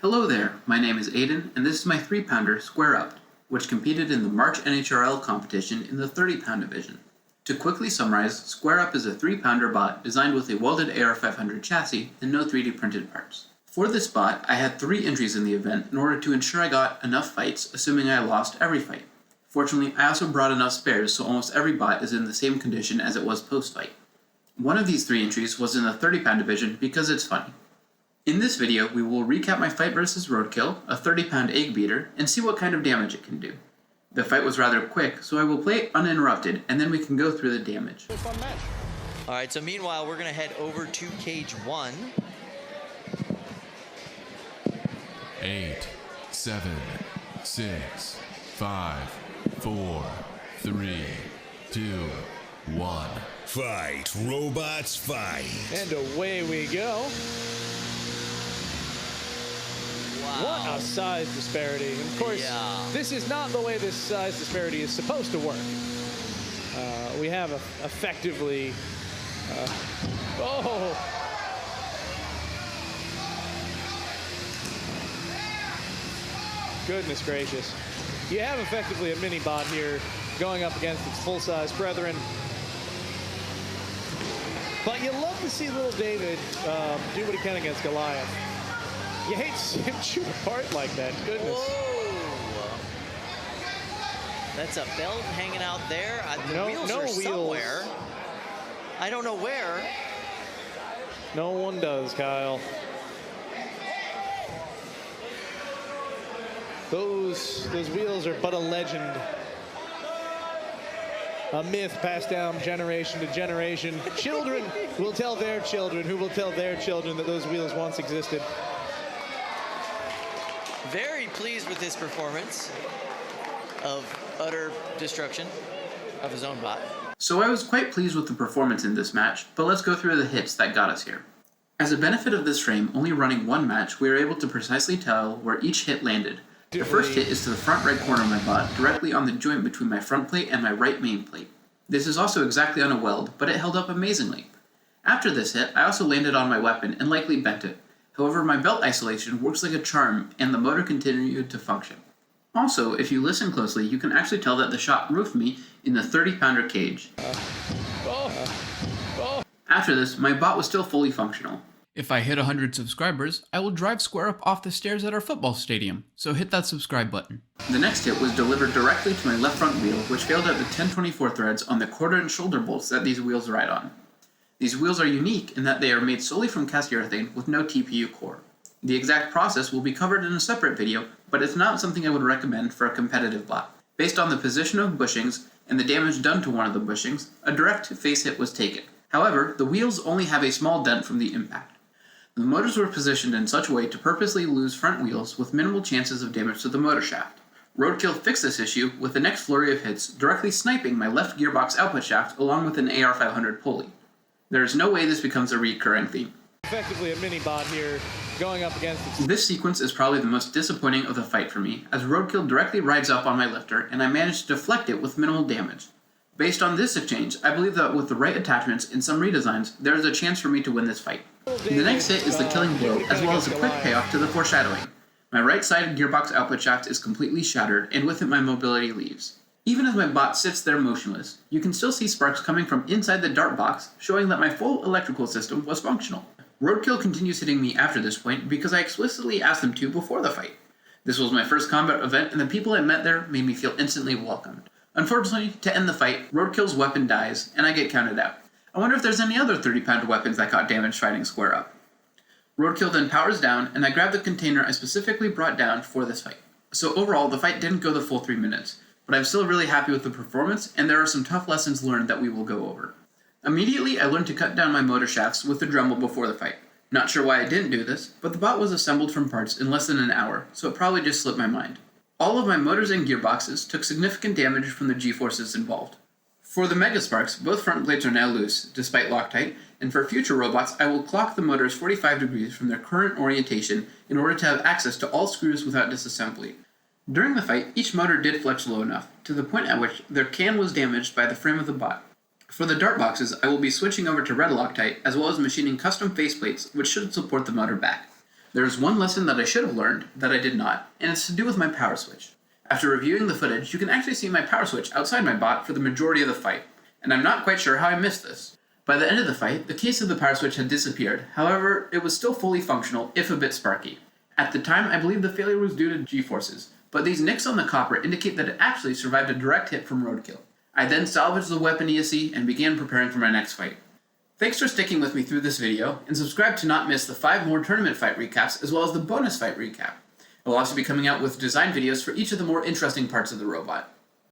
Hello there, my name is Aiden, and this is my 3-pounder Square Upped, which competed in the March NHRL competition in the 30-pound division. To quickly summarize, Square Up is a 3-pounder bot designed with a welded AR500 chassis and no 3D printed parts. For this bot, I had 3 entries in the event in order to ensure I got enough fights, assuming I lost every fight. Fortunately, I also brought enough spares so almost every bot is in the same condition as it was post-fight. One of these 3 entries was in the 30-pound division because it's funny. In this video, we will recap my fight versus Roadkill, a 30-pound egg beater, and see what kind of damage it can do. The fight was rather quick, so I will play it uninterrupted, and then we can go through the damage. Alright, so meanwhile, we're going to head over to cage 1. 8, 7, 6, 5, 4, 3, 2, 1. Fight, robots, fight. And away we go. Wow. What a size disparity. And of course, This is not the way this size disparity is supposed to work. We have effectively... Goodness gracious. You have effectively a mini-bot here going up against its full-size brethren. But you love to see little David do what he can against Goliath. You hate to see him shoot apart like that. Goodness. Whoa. That's a belt hanging out there. The wheels are somewhere. I don't know where. No one does, Kyle. Those wheels are but a legend. A myth passed down generation to generation. Children will tell their children, who will tell their children that those wheels once existed. Very pleased with this performance of utter destruction of his own bot. So I was quite pleased with the performance in this match, but let's go through the hits that got us here. As a benefit of this frame only running one match, we were able to precisely tell where each hit landed. The first hit is to the front right corner of my bot, directly on the joint between my front plate and my right main plate. This is also exactly on a weld, but it held up amazingly. After this hit, I also landed on my weapon and likely bent it. However, my belt isolation works like a charm and the motor continued to function. Also, if you listen closely, you can actually tell that the shot roofed me in the 30-pounder cage. After this, my bot was still fully functional. If I hit 100 subscribers, I will drive Square Up off the stairs at our football stadium, so hit that subscribe button. The next hit was delivered directly to my left front wheel, which failed at the 1024 threads on the quarter and shoulder bolts that these wheels ride on. These wheels are unique in that they are made solely from cast urethane with no TPU core. The exact process will be covered in a separate video, but it's not something I would recommend for a competitive bot. Based on the position of bushings and the damage done to one of the bushings, a direct face hit was taken. However, the wheels only have a small dent from the impact. The motors were positioned in such a way to purposely lose front wheels with minimal chances of damage to the motor shaft. Roadkill fixed this issue with the next flurry of hits directly sniping my left gearbox output shaft along with an AR500 pulley. There is no way this becomes a recurring theme. Effectively a mini-bot here going up against its... This sequence is probably the most disappointing of the fight for me, as Roadkill directly rides up on my lifter and I managed to deflect it with minimal damage. Based on this exchange, I believe that with the right attachments and some redesigns, there is a chance for me to win this fight. The next hit is the killing blow, as well as a quick payoff to the foreshadowing. My right side gearbox output shaft is completely shattered, and with it my mobility leaves. Even as my bot sits there motionless, you can still see sparks coming from inside the dart box, showing that my full electrical system was functional. Roadkill continues hitting me after this point because I explicitly asked him to before the fight. This was my first combat event, and the people I met there made me feel instantly welcomed. Unfortunately, to end the fight, Roadkill's weapon dies, and I get counted out. I wonder if there's any other 30-pound weapons that got damaged fighting Square Up. Roadkill then powers down, and I grab the container I specifically brought down for this fight. So overall, the fight didn't go the full 3 minutes, but I'm still really happy with the performance, and there are some tough lessons learned that we will go over. Immediately, I learned to cut down my motor shafts with the Dremel before the fight. Not sure why I didn't do this, but the bot was assembled from parts in less than an hour, so it probably just slipped my mind. All of my motors and gearboxes took significant damage from the G-forces involved. For the Mega Sparks, both front plates are now loose, despite Loctite, and for future robots, I will clock the motors 45 degrees from their current orientation in order to have access to all screws without disassembly. During the fight, each motor did flex low enough, to the point at which their can was damaged by the frame of the bot. For the dart boxes, I will be switching over to red Loctite, as well as machining custom faceplates, which should support the motor back. There's one lesson that I should have learned that I did not, and it's to do with my power switch. After reviewing the footage, you can actually see my power switch outside my bot for the majority of the fight, and I'm not quite sure how I missed this. By the end of the fight, the case of the power switch had disappeared, however, it was still fully functional, if a bit sparky. At the time, I believe the failure was due to G-forces, but these nicks on the copper indicate that it actually survived a direct hit from Roadkill. I then salvaged the weapon ESC and began preparing for my next fight. Thanks for sticking with me through this video, and subscribe to not miss the 5 more tournament fight recaps as well as the bonus fight recap. I will also be coming out with design videos for each of the more interesting parts of the robot.